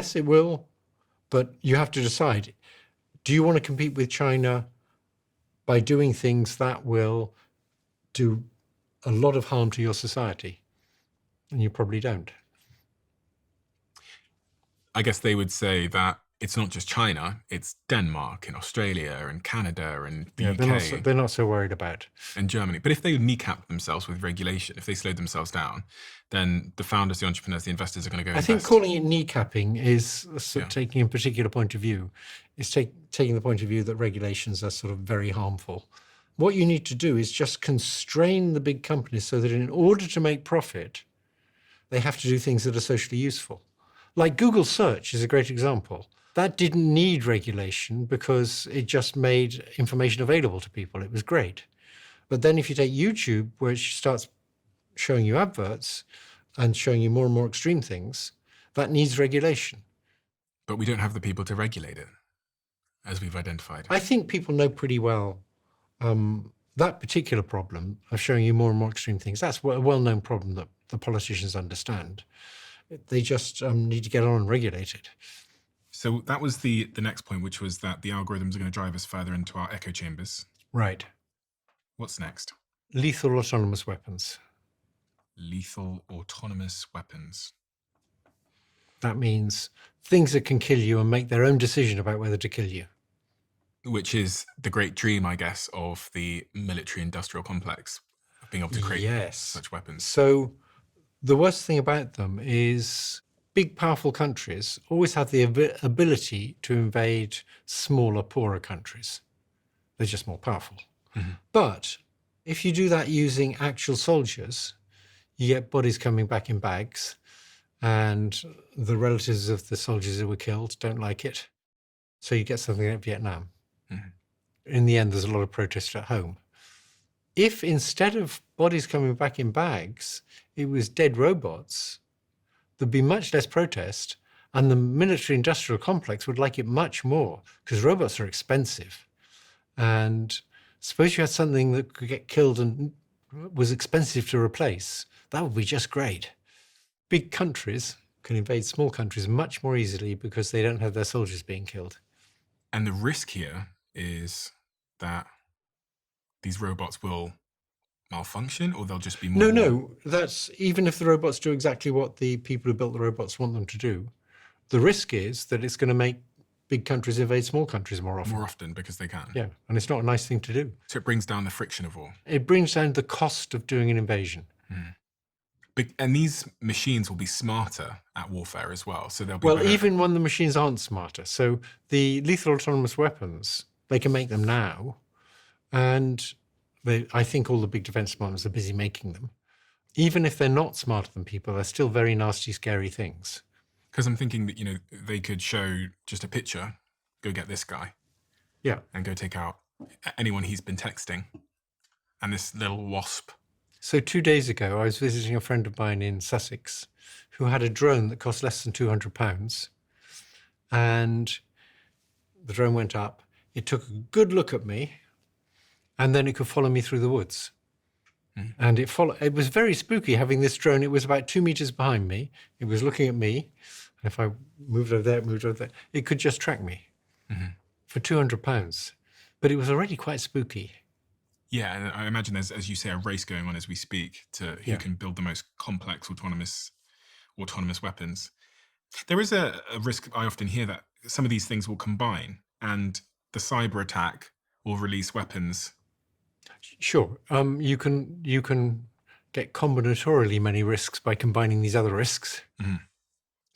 Yes, it will, but you have to decide, do you want to compete with China by doing things that will do a lot of harm to your society? And you probably don't. I guess they would say that it's not just China, it's Denmark and Australia and Canada and the Yeah, UK they're not so worried about. and Germany. But if they kneecap themselves with regulation, if they slowed themselves down, then the founders, the entrepreneurs, the investors are going to go I think invest. calling it kneecapping is sort of taking a particular point of view. It's taking the point of view that regulations are sort of very harmful. What you need to do is just constrain the big companies so that in order to make profit, they have to do things that are socially useful. Like Google search is a great example. That didn't need regulation because it just made information available to people. It was great. But then if you take YouTube, which starts showing you adverts and showing you more and more extreme things, that needs regulation. But we don't have the people to regulate it, as we've identified. I think people know pretty well that particular problem of showing you more and more extreme things. That's a well-known problem that the politicians understand. They just need to get on and regulate it. So that was the next point, which was that the algorithms are going to drive us further into our echo chambers. Right. What's next? Lethal autonomous weapons. Lethal autonomous weapons. That means things that can kill you and make their own decision about whether to kill you. Which is the great dream, I guess, of the military-industrial complex, of being able to create such weapons. So the worst thing about them is big, powerful countries always have the ability to invade smaller, poorer countries. They're just more powerful. Mm-hmm. But if you do that using actual soldiers, you get bodies coming back in bags, and the relatives of the soldiers who were killed don't like it. So you get something like Vietnam. Mm-hmm. In the end, there's a lot of protest at home. If instead of bodies coming back in bags, it was dead robots, there'd be much less protest, and the military-industrial complex would like it much more, because robots are expensive. And suppose you had something that could get killed and was expensive to replace. That would be just great. Big countries can invade small countries much more easily because they don't have their soldiers being killed. And the risk here is that these robots will malfunction, or they'll just be more... No, that's even if the robots do exactly what the people who built the robots want them to do, the risk is that it's going to make big countries invade small countries more often. More often, because they can. Yeah, and it's not a nice thing to do. So it brings down the friction of war. It brings down the cost of doing an invasion. Mm. And these machines will be smarter at warfare as well. So they'll be well, even when the machines aren't smarter. So the lethal autonomous weapons, they can make them now. And I think all the big defense departments are busy making them. Even if they're not smarter than people, they're still very nasty, scary things. Because I'm thinking that, they could show just a picture, go get this guy. Yeah. And go take out anyone he's been texting. And this little wasp. So 2 days ago, I was visiting a friend of mine in Sussex who had a drone that cost less than £200. And the drone went up. It took a good look at me, and then it could follow me through the woods. Mm. And it was very spooky having this drone. It was about 2 meters behind me. It was looking at me. And if I moved over there, it could just track me for £200. But it was already quite spooky. Yeah, and I imagine there's, as you say, a race going on as we speak to who can build the most complex autonomous weapons. There is a risk, I often hear, that some of these things will combine and the cyber attack will release weapons. Sure. You can get combinatorially many risks by combining these other risks. Mm-hmm.